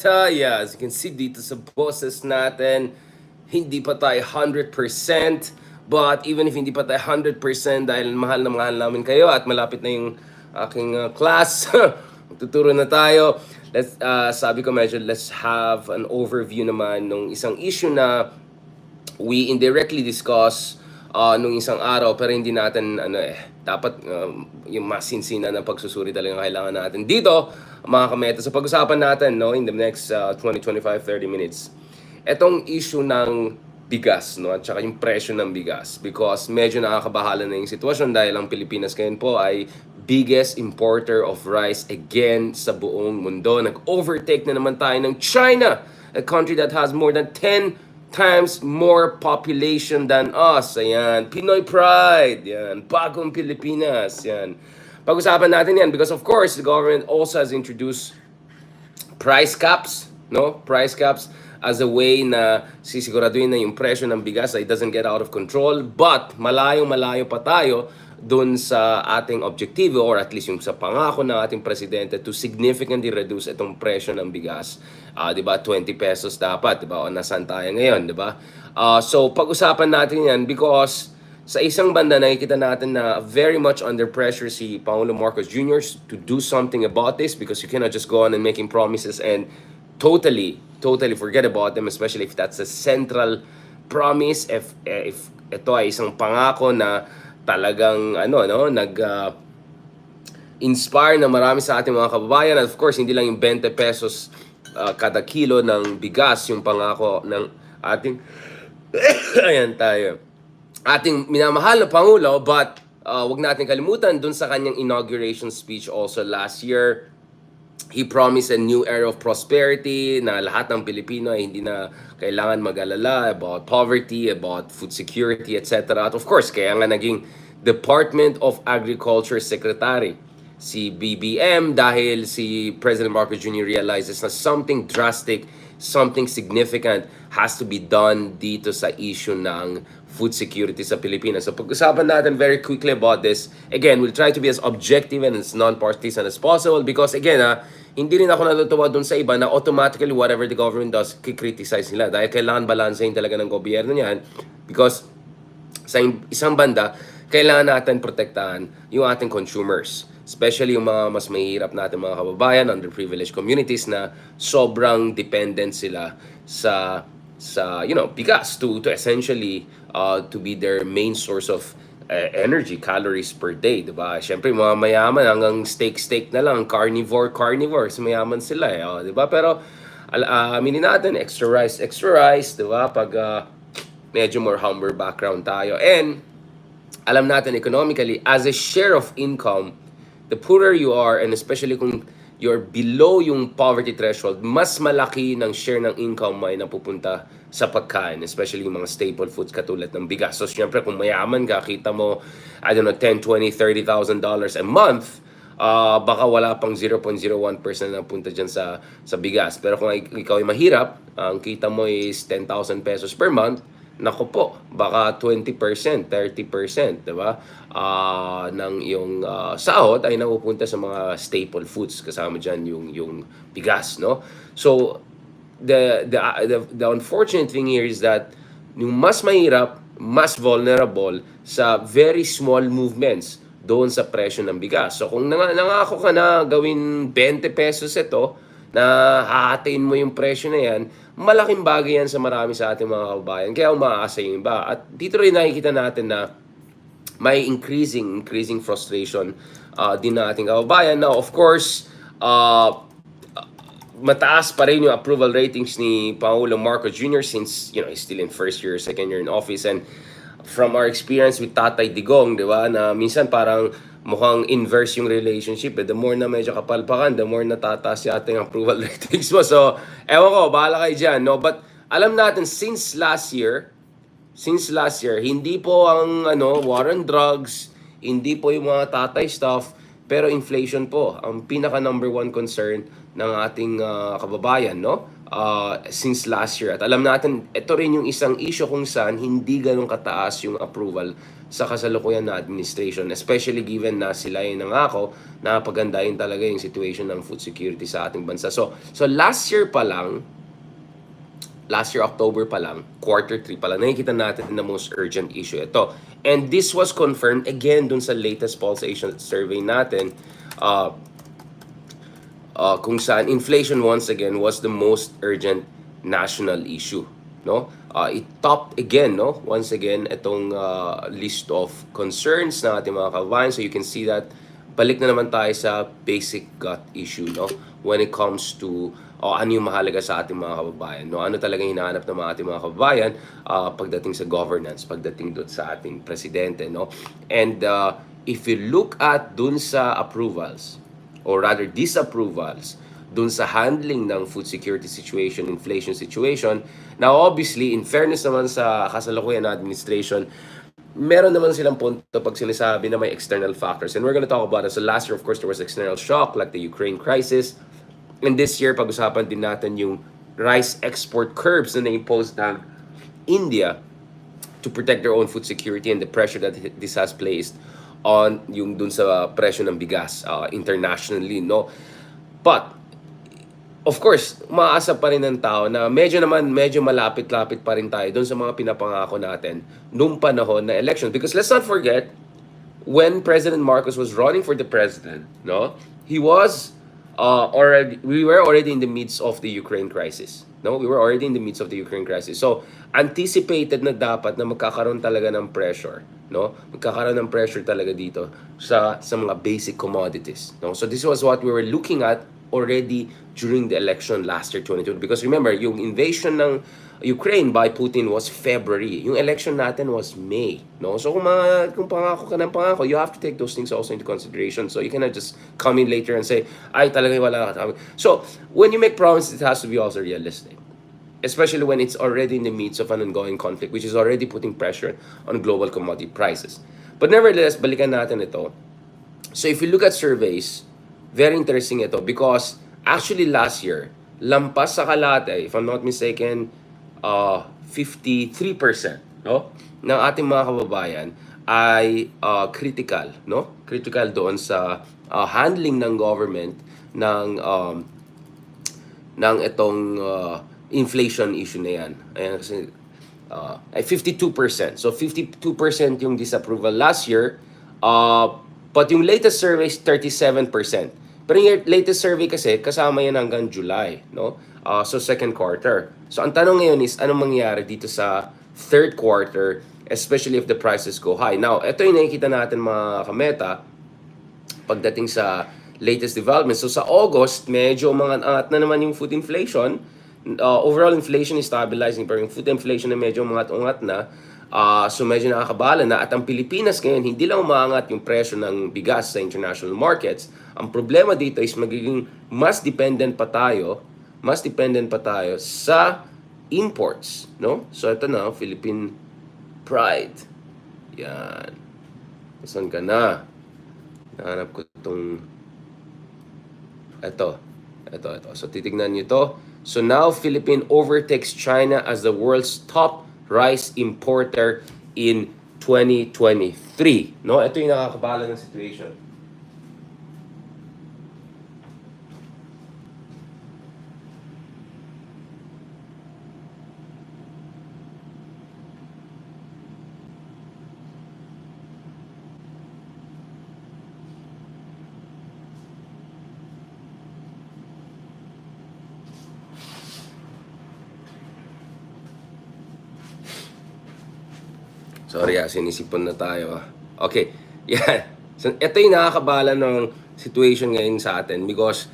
Yeah, as you can see dito sa boses natin, hindi pa tayo 100%. But even if hindi pa tayo 100% dahil mahal na mahal namin kayo at malapit na yung aking class, tuturo na tayo. Sabi ko medyo let's have an overview naman nung isang issue na we indirectly discuss nung isang araw pero hindi natin dapat yung masinsina ng pagsusuri talaga kailangan natin dito mga kameta sa pag-usapan natin no in the next 20, 25, 30 minutes etong issue ng bigas no at saka yung presyo ng bigas because medyo nakakabahala na yung sitwasyon dahil ang Pilipinas ngayon po ay biggest importer of rice again sa buong mundo. Nag-overtake na naman tayo ng China, a country that has more than 10 times more population than us. Ayan, Pinoy pride. Yan, bagong Pilipinas. Yan. Pag-usapan natin yan because of course, the government also has introduced price caps, no? Price caps as a way na sisiguraduhin na yung presyo ng bigas ay doesn't get out of control. But malayo-malayo pa tayo dun sa ating objektibo or at least yung sa pangako ng ating presidente to significantly reduce itong presyo ng bigas. 'Di ba? 20 pesos dapat, 'di ba? O nasaan tayo ngayon, 'di ba? So pag-usapan natin 'yan because sa isang banda nakikita natin na very much under pressure si Pangulo Marcos Jr. to do something about this because you cannot just go on and making promises and totally forget about them, especially if that's a central promise, if ito ay isang pangako na talagang inspire na marami sa ating mga kababayan. And of course, hindi lang yung 20 pesos kada kilo ng bigas yung pangako ng ating ayan tayo. Ating minamahal na Pangulo, but wag natin kalimutan dun sa kanyang inauguration speech also last year. He promised a new era of prosperity na lahat ng Pilipino ay hindi na kailangan mag-alala about poverty, about food security, etc. At of course, kaya nga naging Department of Agriculture Secretary si BBM dahil si President Marcos Jr. realizes na something drastic, something significant has to be done dito sa issue ng food security sa Pilipinas. So pag-usapan natin very quickly about this. Again, we'll try to be as objective and as non-partisan as possible because again, hindi rin ako natutuwa dun sa iba na automatically whatever the government does, kikriticize nila dahil kailangan balansehin talaga ng gobyerno niyan because sa isang banda, kailangan natin protektahan yung ating consumers. Especially yung mga mas mahihirap natin mga kababayan, underprivileged communities na sobrang dependent sila sa bigas to essentially to be their main source of energy, calories per day, di ba? Siyempre, mga mayaman hanggang steak na lang, carnivore, so mayaman sila di ba? Pero aminin natin, extra rice, di ba? Pag medyo more humble background tayo. And alam natin economically, as a share of income, the poorer you are, and especially kung you're below yung poverty threshold, mas malaki ng share ng income mo ay napupunta sa pagkain, especially yung mga staple foods katulad ng bigas. So, syempre, kung mayaman ka, kita mo, I don't know, 10, 20, $30,000 a month, baka wala pang 0.01% na punta dyan sa bigas. Pero kung ikaw ay mahirap, ang kita mo is 10,000 pesos per month, nako po, baka 20%, 30%, di ba? Ng yung sahod ay napupunta sa mga staple foods kasama diyan yung bigas, no? So the unfortunate thing here is that yung mas mahirap, mas vulnerable sa very small movements doon sa presyo ng bigas. So kung nangako ka na gawin 20 pesos ito, na hahatiin mo yung presyo na yan, malaking bagay yan sa marami sa ating mga kababayan. Kaya umaasa yung iba. At dito rin nakikita natin na may increasing frustration din ng ating kababayan. Now, of course, mataas pa rin yung approval ratings ni Pangulo Marcos Jr. since, he's still in first year, second year in office. And from our experience with Tatay Digong, di ba, na minsan parang mukhang inverse yung relationship. The more na medyo kapalpakan, the more natataas yung ating approval ratings mo. So, ewan ko, bahala kayo dyan, no? But alam natin, since last year, hindi po ang war on drugs, hindi po yung mga tatay stuff, pero inflation po ang pinaka number one concern ng ating kababayan, no? since last year. At alam natin, ito rin yung isang issue kung saan hindi ganun kataas yung approval sa kasalukuyan na administration, especially given na sila ay nangako na pagandahin talaga yung situation ng food security sa ating bansa. So last year pa lang, last year October pa lang, quarter 3 pa lang, nakikita natin na most urgent issue ito. And this was confirmed again dun sa latest pulsation survey natin, kung saan inflation once again was the most urgent national issue, no? It topped again, no? Once again itong list of concerns ng ating mga kababayan. So you can see that balik na naman tayo sa basic gut issue, no? When it comes to ano yung mahalaga sa ating mga kababayan, no? Ano talagang hinahanap ng mga ating mga kababayan pagdating sa governance, pagdating doon sa ating presidente, no? And if you look at dun sa approvals, or rather disapprovals, dun sa handling ng food security situation, inflation situation. Now, obviously, in fairness naman sa kasalukuyan na administration, meron naman silang punto pag sinasabi na may external factors. And we're gonna talk about it. So last year, of course, there was external shock like the Ukraine crisis. And this year, pag-usapan din natin yung rice export curbs na na-impose ng India to protect their own food security and the pressure that this has placed on yung dun sa presyo ng bigas internationally, no? But of course, umaasa pa rin ng tao na medyo malapit-lapit pa rin tayo dun sa mga pinapangako natin nung panahon na election. Because let's not forget, when President Marcos was running for the president, no, he was we were already in the midst of the Ukraine crisis. No, we were already in the midst of the Ukraine crisis. So, anticipated na dapat na magkakaroon talaga ng pressure, no? Magkakaroon ng pressure talaga dito sa mga basic commodities, no? So, this was what we were looking at already during the election last year 2020, because remember, yung invasion ng Ukraine by Putin was February. Yung election natin was May, no? So kung pangako ka ng pangako, you have to take those things also into consideration. So you cannot just come in later and say, ay talaga wala ka. So when you make promises, it has to be also realistic. Especially when it's already in the midst of an ongoing conflict, which is already putting pressure on global commodity prices. But nevertheless, balikan natin ito. So if you look at surveys, very interesting ito because actually last year, lampas sa kalate, if I'm not mistaken, 53%, no, ng ating mga kababayan ay critical, no? Critical doon sa handling ng government ng itong inflation issue na yan. Ayan, kasi ay 52%. So 52% yung disapproval last year. But yung latest survey is 37%. Pero yung latest survey kasi kasama yan hanggang July, no? So second quarter. So ang tanong ngayon is anong mangyayari dito sa third quarter, especially if the prices go high. Now, ito yung nakikita natin mga kameta pagdating sa latest developments. So sa August, medyo angat na naman yung food inflation. Overall inflation is stabilizing, pero yung food inflation na medyo ungat na. So medyo nakakabala na. At ang Pilipinas ngayon, hindi lang umaangat yung presyo ng bigas sa international markets. Ang problema dito is magiging mas dependent pa tayo sa imports, no? So ito na, Philippine Pride. Yan. Saan ka na? Nahanap ko itong ito. So titignan niyo ito. So now Philippine overtakes China as the world's top rice importer in 2023. No, ito yung nakakabala ng situation. Sorry sinisipon na tayo. Okay, yan. So, ito yung nakakabala ng situation ngayon sa atin because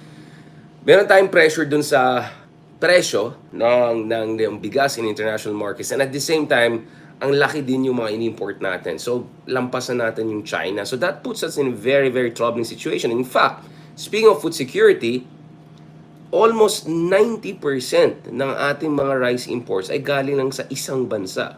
meron tayong pressure dun sa presyo ng bigas in international markets, and at the same time, ang laki din yung mga in-import natin. So, lampasan natin yung China. So, that puts us in a very, very troubling situation. In fact, speaking of food security, almost 90% ng ating mga rice imports ay galing lang sa isang bansa.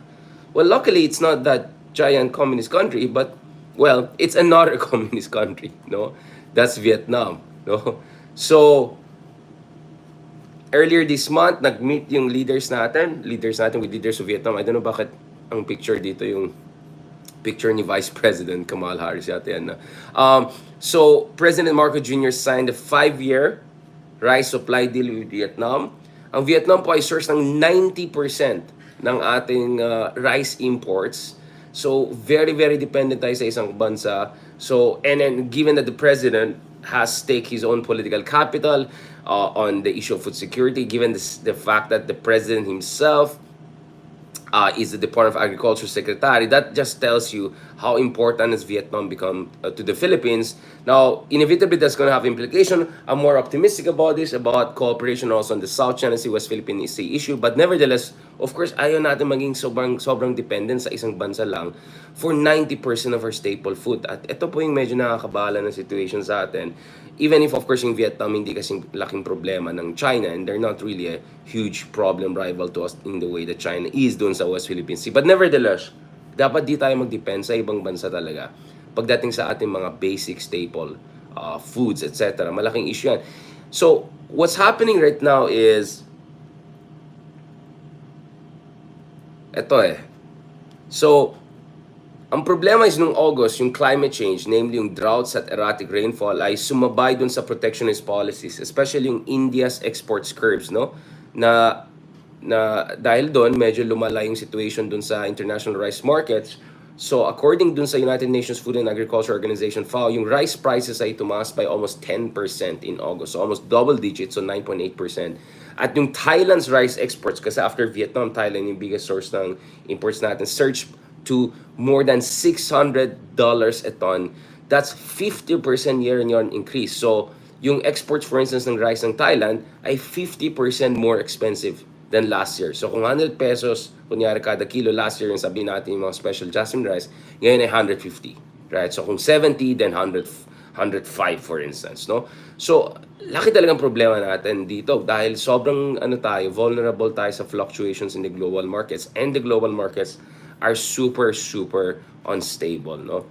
Well, luckily, it's not that giant communist country, but, well, it's another communist country, no? That's Vietnam, no? So, Earlier this month, nag-meet yung leaders natin with leaders of Vietnam. I don't know bakit ang picture dito yung picture ni Vice President Kamala Harris yata yan. So, President Marcos Jr. signed a 5-year rice supply deal with Vietnam. Ang Vietnam po ay source ng 90% ng ating rice imports. So, very, very dependent tayo sa isang bansa. So, and then given that the President has staked his own political capital on the issue of food security, given the fact that the President himself is the Department of Agriculture Secretary. That just tells you how important has Vietnam become to the Philippines. Now, inevitably, that's going to have implication. I'm more optimistic about this, about cooperation also on the South China Sea, West Philippine Sea issue. But nevertheless, of course, ayaw natin maging sobrang dependent sa isang bansa lang for 90% of our staple food. At ito po yung medyo nakakabala na situation sa atin. Even if, of course, yung Vietnam hindi kasing laking problema ng China, and they're not really a huge problem rival to us in the way that China is doon sa West Philippine Sea. But nevertheless, dapat di tayo mag-depend sa ibang bansa talaga pagdating sa ating mga basic staple foods, etc. Malaking issue yan. So, what's happening right now is So, ang problema is nung August, yung climate change, namely yung droughts at erratic rainfall, ay sumabay dun sa protectionist policies, especially yung India's exports curbs, no? Na dahil doon, medyo lumala yung situation dun sa international rice markets. So, according dun sa United Nations Food and Agriculture Organization, FAO, yung rice prices ay tumaas by almost 10% in August. So, almost double digits, so 9.8%. At yung Thailand's rice exports, kasi after Vietnam, Thailand yung biggest source ng imports natin, surged to more than $600 a ton. That's 50% year-on-year increase. So, yung exports, for instance, ng rice ng Thailand ay 50% more expensive than last year. So, kung 100 pesos, kunyari kada kilo last year, yung sabihin natin yung mga special jasmine rice, ngayon ay 150. Right? So, kung 70, then 105, for instance. No? So, laki talagang problema natin dito dahil sobrang vulnerable tayo sa fluctuations in the global markets. And the global markets are super unstable, no?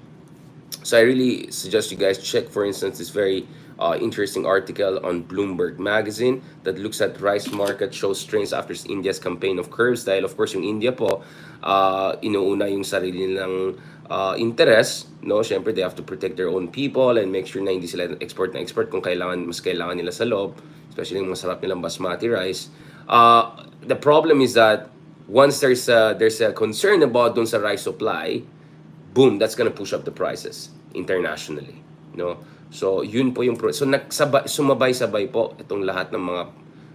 So I really suggest you guys check, for instance, this very interesting article on Bloomberg magazine that looks at rice market shows strains after India's campaign of curbs. Dahil of course yung India po, inuuna yung sarili nilang interest, no? Syempre they have to protect their own people and make sure na hindi sila export kung mas kailangan nila sa loob, especially yung masarap nilang basmati rice. The problem is that once there's a concern about dun sa rice supply, boom, that's gonna push up the prices internationally, no? So, yun po yung so sumabay-sabay po itong lahat ng mga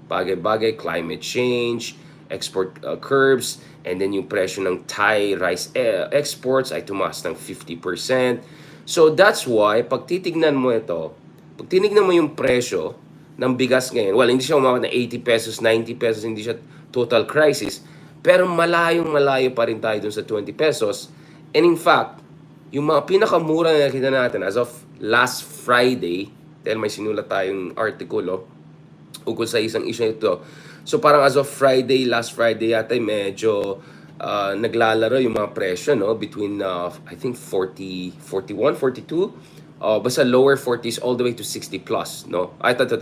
bagay-bagay, climate change, export curbs, and then yung presyo ng Thai rice exports ay tumaas ng 50%. So, that's why pag titignan mo yung presyo ng bigas ngayon, well, hindi siya umabot na 80 pesos, 90 pesos, hindi siya total crisis, pero malayo pa rin tayo dun sa 20 pesos. And in fact, yung mga pinakamura na nakita natin as of last Friday, dahil may sinulat tayong artikulo ukol sa isang issue ito. So parang as of last Friday yata medyo naglalaro yung mga presyo, no? Between I think 40, 41, 42, basta lower 40s all the way to 60 plus, no?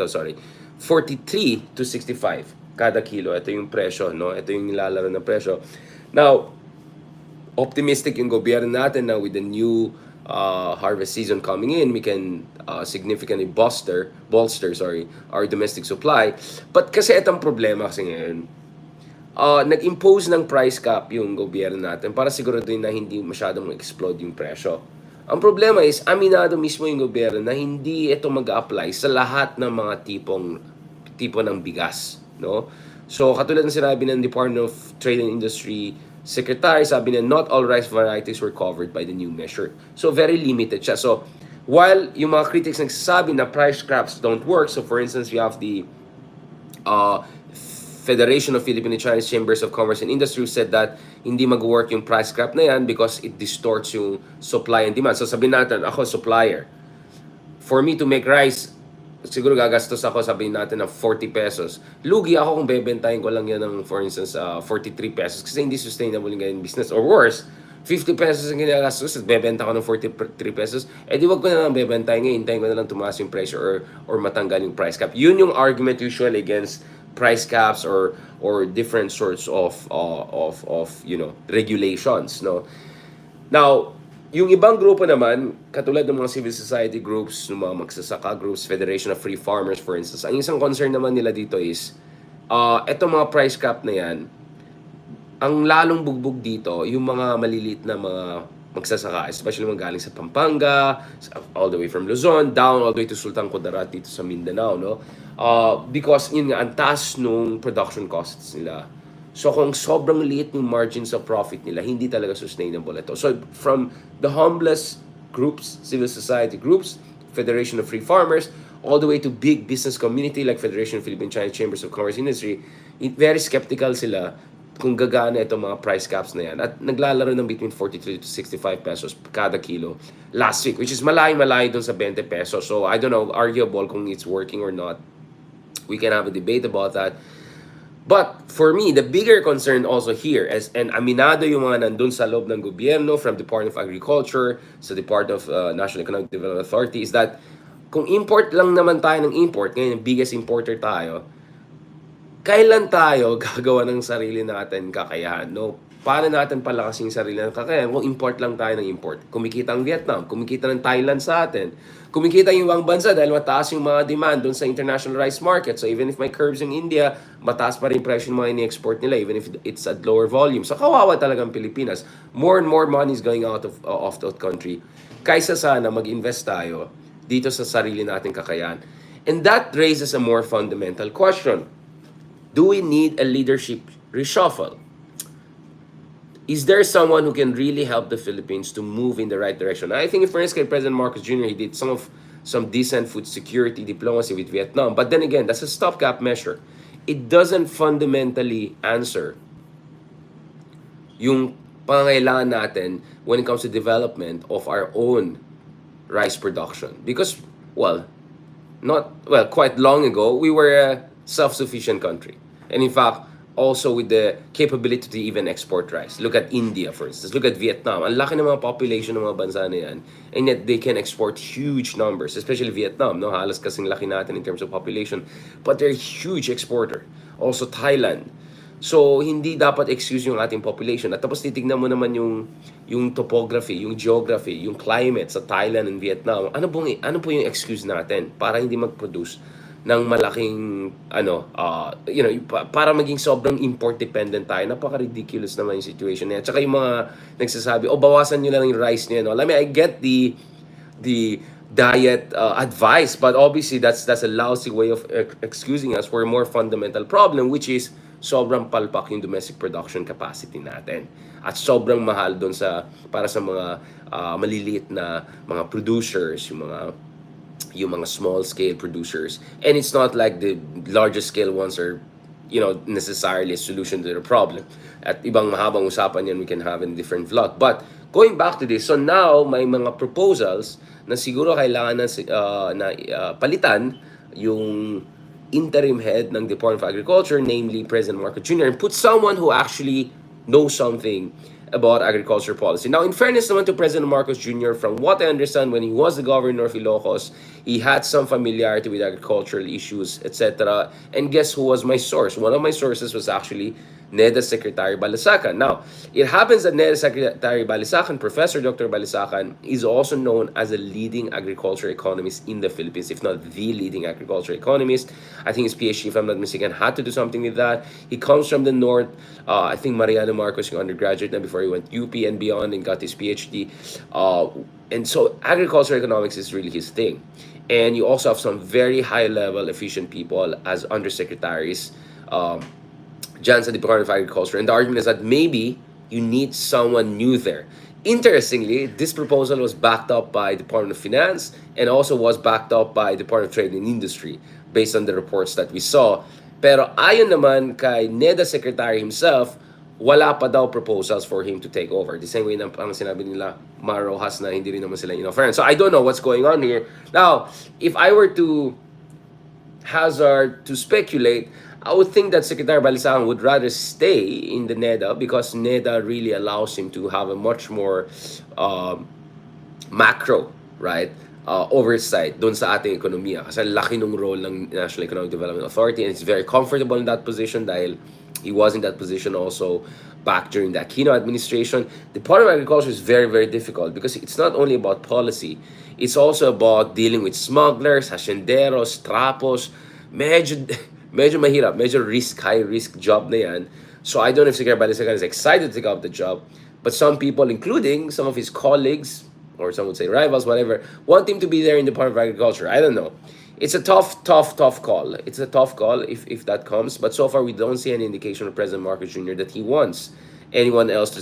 Sorry. 43 to 65 kada kilo. Ito yung presyo, no? Ito yung nilalaro na presyo. Now, optimistic yung gobyerno natin na with the new harvest season coming in, we can significantly bolster our domestic supply. But kasi itong problema kasi ngayon, nag-impose ng price cap yung gobyerno natin para siguraduhin na hindi masyadong explode yung presyo. Ang problema is, aminado mismo yung gobyerno na hindi ito mag-apply sa lahat ng mga tipo ng bigas, no? So, katulad ng sinabi ng Department of Trade and Industry Secretary, sabi niya, not all rice varieties were covered by the new measure. So, very limited siya. So, while yung mga critics nagsasabi na price caps don't work, so for instance, we have the Federation of Philippine and Chinese Chambers of Commerce and Industry said that hindi mag-work yung price cap na yan because it distorts yung supply and demand. So, sabihin natin, ako supplier. For me to make rice, siguro gagastos ako, sabihin natin, ng 40 pesos. Lugi ako kung bebentahin ko lang yan ng, for instance, 43 pesos kasi hindi sustainable yung ganyan business. Or worse, 50 pesos ang ginagastos at bebenta ko ng 43 pesos, di wag ko na lang bebentahin ngayon, hintayin ko na lang tumaas yung presyo or matanggal yung price cap. Yun yung argument usually against price caps or different sorts of regulations, no. Now, yung ibang grupo naman, katulad ng mga civil society groups, ng mga magsasaka groups, Federation of Free Farmers, for instance, ang isang concern naman nila dito is, etong mga price cap na yan, ang lalong bugbog dito, yung mga maliliit na mga magsasaka, especially mga galing sa Pampanga, all the way from Luzon, down all the way to Sultan Kudarat dito sa Mindanao, no? Because yun nga, ang taas nung production costs nila. So kung sobrang liit yung margins of profit nila, hindi talaga sustainable ito. So from the humblest groups, civil society groups, Federation of Free Farmers, all the way to big business community like Federation of Philippine China Chambers of Commerce Industry, very skeptical sila kung gagana itong mga price caps na yan. At naglalaro ng between 43 to 65 pesos kada kilo last week, which is malayo-malayo dun sa 20 pesos. So I don't know, arguable kung it's working or not. We can have a debate about that. But for me, the bigger concern also here is, and aminado yung mga nandun sa loob ng gobyerno, from Department of Agriculture, sa Department of National Economic Development Authority, is that kung import lang naman tayo ng import, ngayon yung biggest importer tayo, kailan tayo gagawa ng sarili natin kakayahan, no? Paano natin palakasin yung sarili natin kakayahan kung import lang tayo ng import? Kumikita ang Vietnam, kumikita ng Thailand sa atin, kumikita yung ibang bansa dahil mataas yung mga demand doon sa international rice market. So even if may curbs in India, mataas pa rin presyo ng mga ini-export nila even if it's at lower volume. So kawawa talagang Pilipinas. More and more money is going out of the country. Kaysa sana mag-invest tayo dito sa sarili nating kakayahan. And that raises a more fundamental question. Do we need a leadership reshuffle? Is there someone who can really help the Philippines to move in the right direction? I think, for instance, President Marcos Jr., he did some decent food security diplomacy with Vietnam. But then again, that's a stopgap measure. It doesn't fundamentally answer yung pangangailangan natin when it comes to development of our own rice production. Because, quite long ago, we were a self-sufficient country. And in fact, also with the capability to even export rice. Look at India, for instance. Look at Vietnam. Ang laki ng mga population ng mga bansa na yan. And yet, they can export huge numbers, especially Vietnam. No? Halos kasing laki natin in terms of population. But they're a huge exporter. Also, Thailand. So, hindi dapat excuse yung ating population. At tapos titignan mo naman yung topography, yung geography, yung climate sa Thailand and Vietnam. Ano po yung excuse natin para hindi mag-produce ng malaking para maging sobrang import dependent tayo? Napaka-ridiculous naman yung situation niya. Tsaka yung mga nagsasabi, bawasan nyo lang yung rice niya, no? I get the diet advice, but obviously that's a lousy way of excusing us for a more fundamental problem, which is sobrang palpak yung domestic production capacity natin. At sobrang mahal doon para sa mga maliliit na mga producers, yung mga small scale producers. And it's not like the larger scale ones are necessarily a solution to the problem. At ibang mahabang usapan yan we can have in different vlog. But going back to this, so now may mga proposals na siguro kailangan na palitan yung interim head ng Department of Agriculture, namely President Marcos Jr., and put someone who actually knows something about agriculture policy. Now, in fairness naman to President Marcos Jr., from what I understand, when he was the governor of Ilocos, he had some familiarity with agricultural issues, etc. And guess who was my source? One of my sources was actually NEDA Secretary Balisacan. Now, it happens that NEDA Secretary Balisacan, Professor Dr. Balisacan, is also known as a leading agriculture economist in the Philippines, if not the leading agriculture economist. I think his PhD, if I'm not mistaken, had to do something with that. He comes from the north. I think Mariano Marcos, yung undergraduate na before he went UP and beyond and got his PhD. And so agriculture economics is really his thing. And you also have some very high-level, efficient people as undersecretaries dyan sa Department of Agriculture. And the argument is that maybe you need someone new there. Interestingly, this proposal was backed up by Department of Finance and also was backed up by Department of Trade and Industry based on the reports that we saw. Pero ayon naman kay NEDA Secretary himself, wala pa daw proposals for him to take over. The same way na ang sinabi nila Marojas na hindi rin naman sila in-offer. So I don't know what's going on here. Now, if I were to hazard to speculate, I would think that Secretary Balisacan would rather stay in the NEDA because NEDA really allows him to have a much more macro, right, oversight doon sa ating ekonomiya. Kasi laki ng role ng National Economic Development Authority, and it's very comfortable in that position dahil he was in that position also back during the Aquino administration. The Department of Agriculture is very, very difficult because it's not only about policy, it's also about dealing with smugglers, hacienderos, trapos. Medyo, medyo mahirap, medyo high risk job na yan. So I don't know if Secretary Balisacan is excited to take up the job, but some people, including some of his colleagues, or some would say rivals, whatever, want him to be there in the Department of Agriculture. I don't know. It's a tough call. It's a tough call if that comes. But so far, we don't see any indication of President Marcos Jr. that he wants anyone else to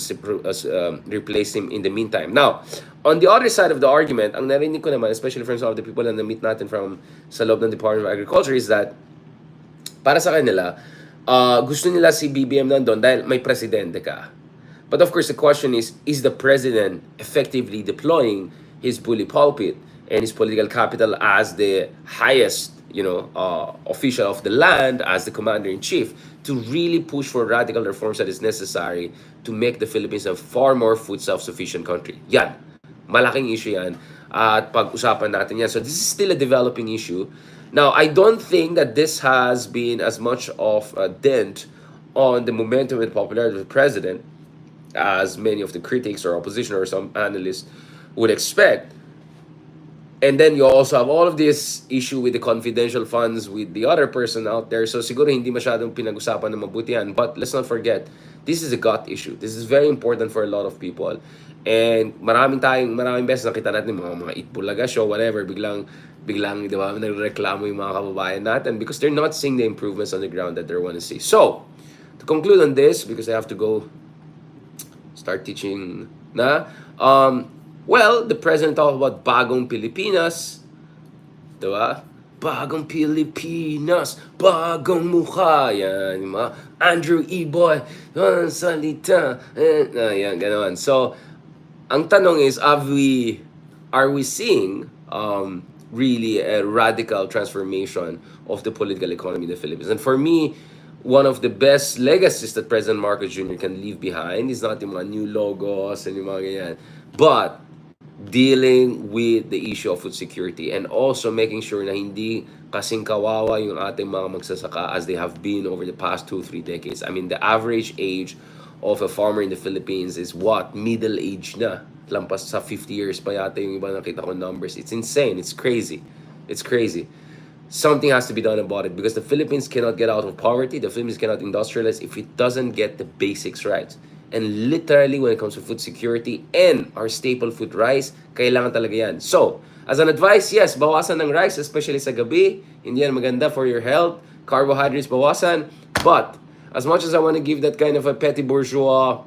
replace him in the meantime. Now, on the other side of the argument, ang narinig ko naman, especially from some of the people na na-meet natin from sa loob ng Department of Agriculture, is that para sa kanila, gusto nila si BBM nandun dahil may presidente ka. But of course, the question is the president effectively deploying his bully pulpit and his political capital as the highest, official of the land, as the commander-in-chief, to really push for radical reforms that is necessary to make the Philippines a far more food self-sufficient country? Yan. Malaking issue yan. At pag-usapan natin yan. So this is still a developing issue. Now, I don't think that this has been as much of a dent on the momentum and popularity of the president as many of the critics or opposition or some analysts would expect. And then you also have all of this issue with the confidential funds with the other person out there. So siguro hindi masyadong pinag-usapan ng mabuti yan. But let's not forget, this is a gut issue. This is very important for a lot of people. And maraming beses nakita natin mga Itbulaga show, whatever, biglang, di ba, nagreklamo yung mga kababayan natin because they're not seeing the improvements on the ground that they want to see. So, to conclude on this, because I have to go start teaching na. Well, the president talked about bagong Pilipinas. Diba? Bagong Pilipinas, bagong mukha. Yan, yung mga Andrew E. Boy, salita. Yan, gano'n. So, ang tanong is, are we seeing really a radical transformation of the political economy in the Philippines? And for me, one of the best legacies that President Marcos Jr. can leave behind is not yung mga new logos and yung mga ganyan, but dealing with the issue of food security and also making sure na hindi kasing kawawa yung ating mga magsasaka as they have been over the past 2-3 decades. I mean, the average age of a farmer in the Philippines is what? Middle age na. Lampas sa 50 years pa yata yung iba nakita ko numbers. It's insane. It's crazy. It's crazy. Something has to be done about it because the Philippines cannot get out of poverty. The Philippines cannot industrialize if it doesn't get the basics right. And literally, when it comes to food security and our staple food, rice, kailangan talaga yan. So, as an advice, yes, bawasan ng rice, especially sa gabi. Hindi yan maganda for your health. Carbohydrates, bawasan. But, as much as I want to give that kind of a petty bourgeois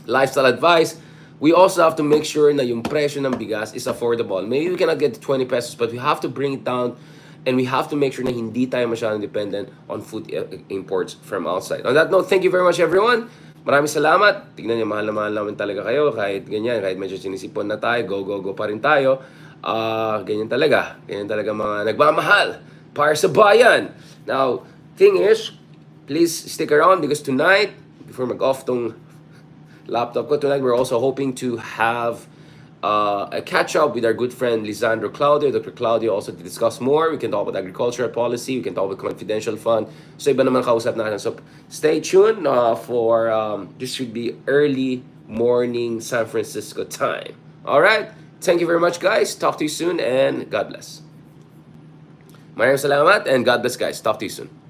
lifestyle advice, we also have to make sure na yung presyo ng bigas is affordable. Maybe we cannot get 20 pesos, but we have to bring it down and we have to make sure na hindi tayo masyadong dependent on food imports from outside. On that note, thank you very much, everyone. Maraming salamat. Tignan niyo, mahal na mahal naman talaga kayo. Kahit ganyan, kahit medyo sinisipon na tayo, go pa rin tayo. Ganyan talaga. Ganyan talaga mga nagmamahal para sa bayan. Now, thing is, please stick around because tonight, before mag-off tong laptop ko, tonight we're also hoping to have a catch-up with our good friend Lisandro Claudio, Dr. Claudio, also to discuss more. We can talk about agricultural policy, we can talk about confidential fund. So iba naman kausap natin. So stay tuned for, this should be early morning San Francisco time. Alright? Thank you very much, guys. Talk to you soon and God bless. Maraming salamat and God bless, guys. Talk to you soon.